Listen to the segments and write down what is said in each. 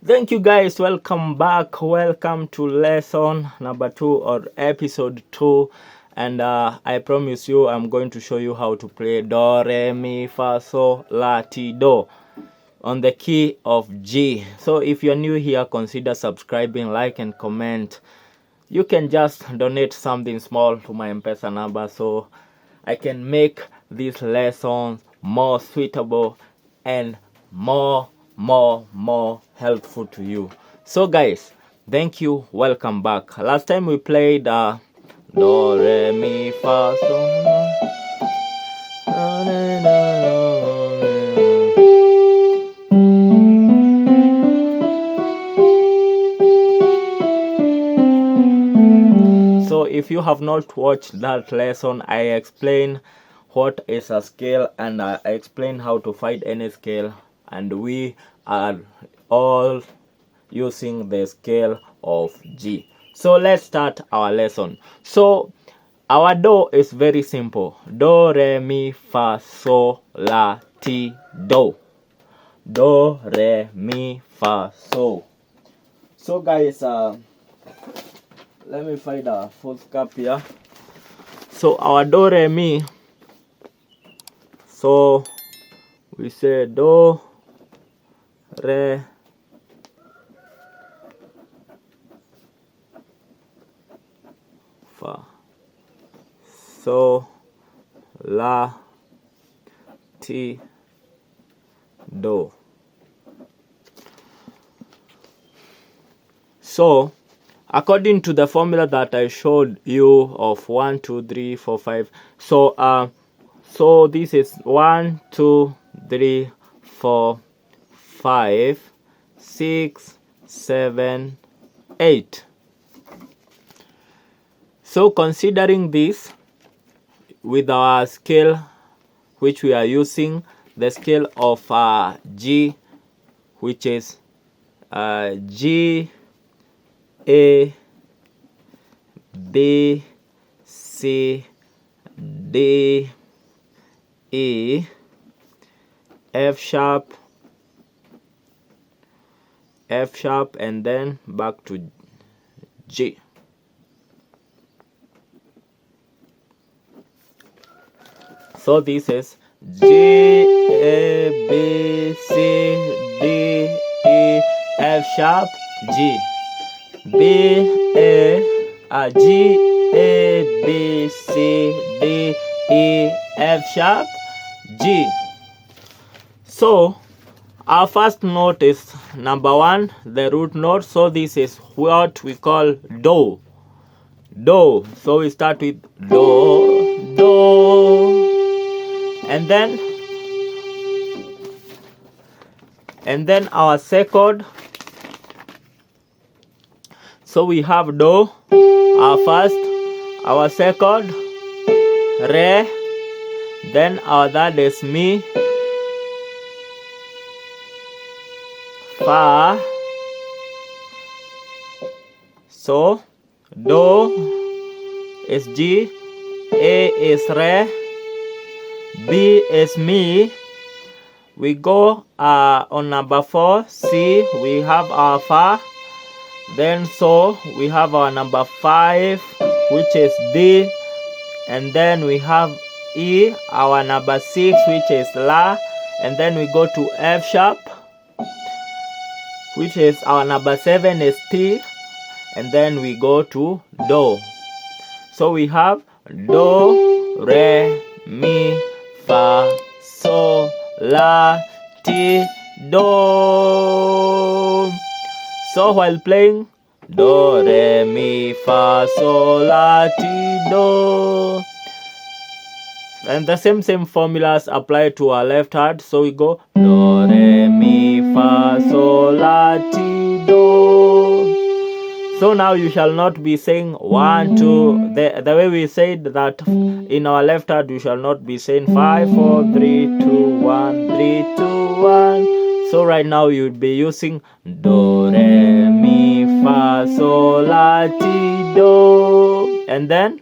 Thank you guys. Welcome back. Welcome to lesson number 2 or episode 2. And I promise you I'm going to show you how to play do, re, mi, fa, sol, la, ti, do on the key of G. So if you're new here, consider subscribing, like and comment. You can just donate something small to my M-Pesa number so I can make these lessons more suitable and more helpful to you. So guys, thank you. Welcome back. Last time we played do, re, mi, fa, sol, So if you have not watched that lesson, I explain what is a scale and I explain how to find any scale, and we are all using the scale of G. So let's start our lesson. So our do is very simple. Do, re, mi, fa, sol, la, ti, do. Do, re, mi, fa, sol. So guys, let me find a full cap here. So our do, re, mi. So we say do, re, fa, sol, la, ti, do. So according to the formula that I showed you of 1, 2, 3, 4, 5. So this is 1, 2, 3, 4, 5, 6, 7, 8. So considering this with our scale which we are using, the scale of G, which is G, A, B, C, D, E, F sharp, and then back to G. So this is G, A, B, C, D, E, F sharp, G. G, A, B, C, D, E, F sharp, G. So our first note is number 1, the root note. So this is what we call do. Do. So we start with do, do, and then our second. So we have do, our first, our second, re, then our third is mi, fa. So do is G, A is re, B is mi. We go on number 4, C, we have our fa. Then so we have our number 5, which is D, and then we have E, our number 6, which is la, and then we go to F sharp, which is our number 7 is T, and then we go to do. So we have do, re, mi, fa, sol, la, ti, do. So while playing do, re, mi, fa, sol, la, ti, do, and the same formulas apply to our left hand. So we go do, re, mi, fa, sol, la, ti, do. So now you shall not be saying 1, 2. The way we said that in our left hand, you shall not be saying 5, 4, 3, 2, 1, 3, 2, 1. So right now you would be using do, re, mi, fa, sol, la, ti, do, and then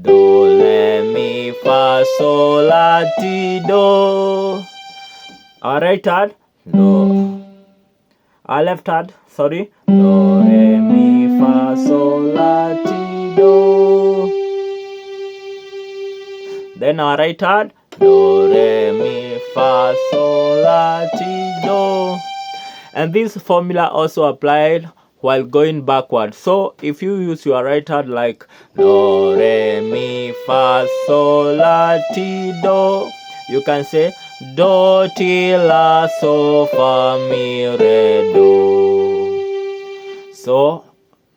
do, re, mi, fa, sol, la, ti, do. Our right hand do, Our left hand, sorry, do, re, mi, fa, sol, la, ti, do. Then our right hand, do, re, mi, fa, sol, la, ti, do. And this formula also applied while going backward. So if you use your right hand like do, re, mi, fa, sol, la, ti, do, you can say do, ti, la, so, fa, mi, re, do. So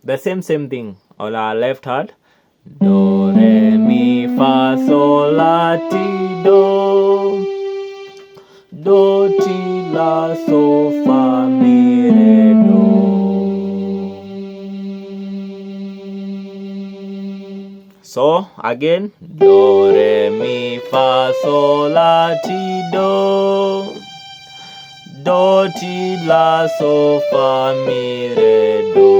the same thing on our left hand. Do, re, mi, fa, sol, la, ti, do. Do, ti, la, so, fa, mi, re, do. So again, do, re, mi, fa, sol, la, ti, do. Do, ti, la, so, fa, mi, re, do.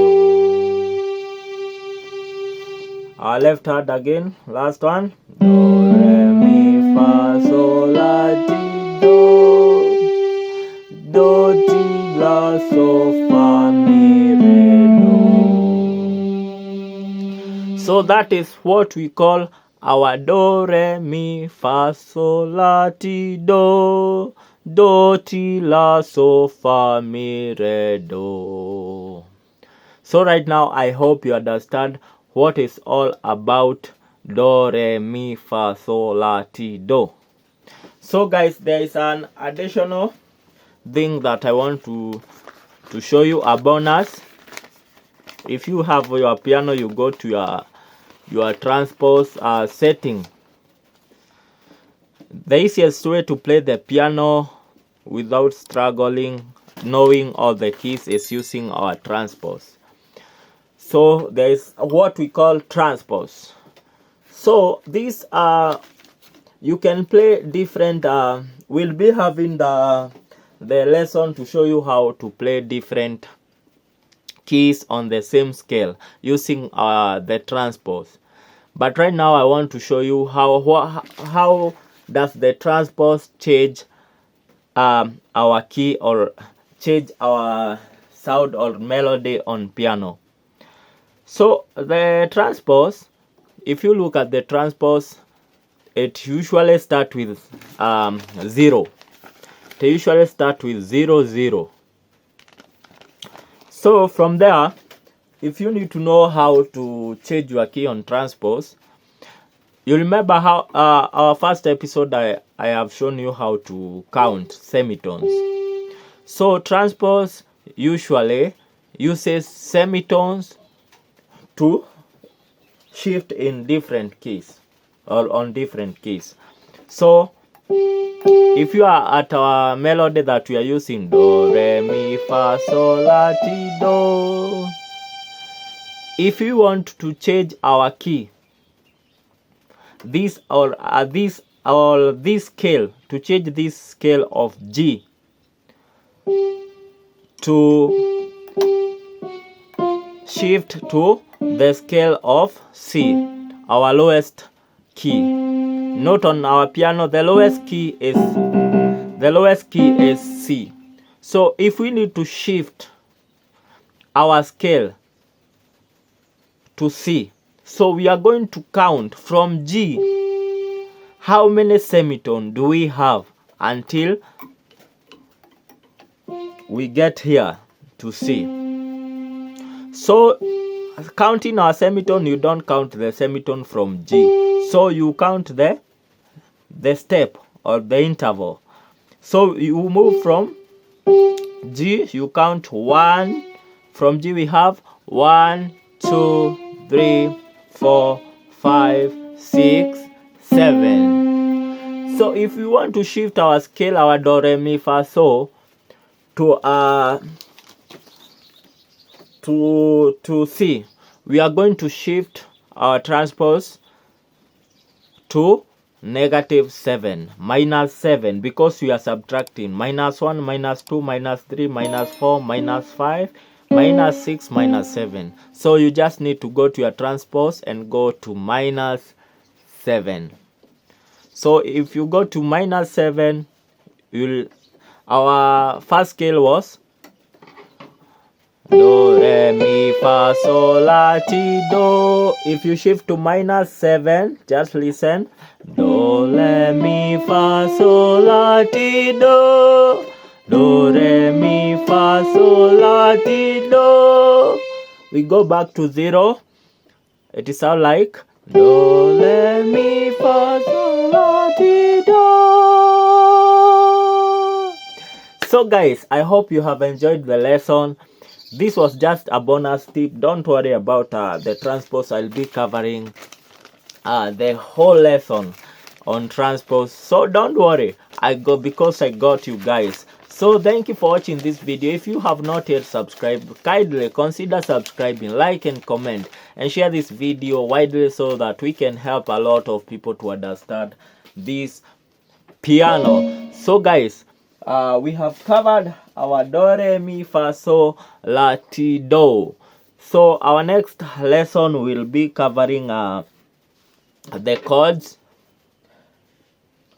Our left hand again, last one. Do, re, mi, fa, sol, la, ti, do. Do, ti, la, so, fa, mi, re, do. So that is what we call our do, re, mi, fa, sol, la, ti, do. Do, ti, la, so, fa, mi, re, do. So right now I hope you understand what is all about do, re, mi, fa, sol, la, ti, do. So guys, there is an additional thing that I want to show you, a bonus. If you have your piano, you go to your transpose setting. The easiest way to play the piano without struggling knowing all the keys is using our transpose. So there is what we call transpose. So these are, you can play different, we'll be having the lesson to show you how to play different keys on the same scale using the transpose. But right now I want to show you how does the transpose change our key or change our sound or melody on piano. So the transpose, if you look at the transpose, it usually start with 0. They usually start with 0 0. So from there, if you need to know how to change your key on transpose, you remember how our first episode I have shown you how to count semitones. So transpose usually uses semitones to shift in different keys or on different keys. So if you are at our melody that we are using, do, re, mi, fa, sol, la, ti, do. If you want to change our key, this scale, to change this scale of G to shift to the scale of C, our lowest key. Note on our piano, the lowest key is C. So if we need to shift our scale to C, so we are going to count from G, how many semitones do we have until we get here to C. So counting our semitone, you don't count the semitone from G, so you count the step or the interval. So you move from G, you count 1. From G we have 1 2 3 4 5 6 7. So if we want to shift our scale, our do, re, mi, fa, so to C, we are going to shift our transpose to -7, -7, because we are subtracting -1, -2, -3, -4, -5, -6, -7. So you just need to go to your transpose and go to -7. So if you go to -7, our first scale was do, re, mi, fa, sol, la, ti, do. If you shift to -7, just listen. Do, re, mi, fa, sol, la, ti, do. Do, re, mi, fa, sol, la, ti, do. We go back to 0. It is sound like do, re, mi, fa, sol, la, ti, do. So guys, I hope you have enjoyed the lesson. This was just a bonus tip. Don't worry about the transpose. I'll be covering the whole lesson on transpose, so don't worry, because I got you guys. So thank you for watching this video. If you have not yet subscribed, kindly consider subscribing, like and comment, and share this video widely so that we can help a lot of people to understand this piano. So guys, we have covered our do, re, mi, fa, sol, la, ti, do. So our next lesson will be covering the chords.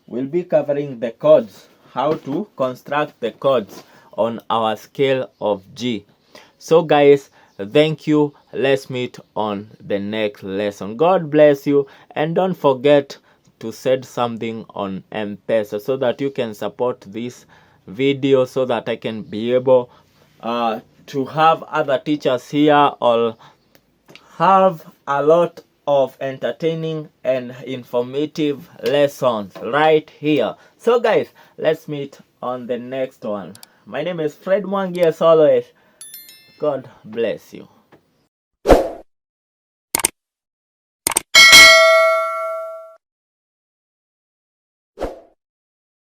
We'll be covering the chords, how to construct the chords on our scale of G. So guys, thank you. Let's meet on the next lesson. God bless you, and don't forget to send something on M-Pesa so that you can support this video, so that I can be able to have other teachers here, or have a lot of entertaining and informative lessons right here. So guys, let's meet on the next one. My name is Fred Mwangi, as always. God bless you.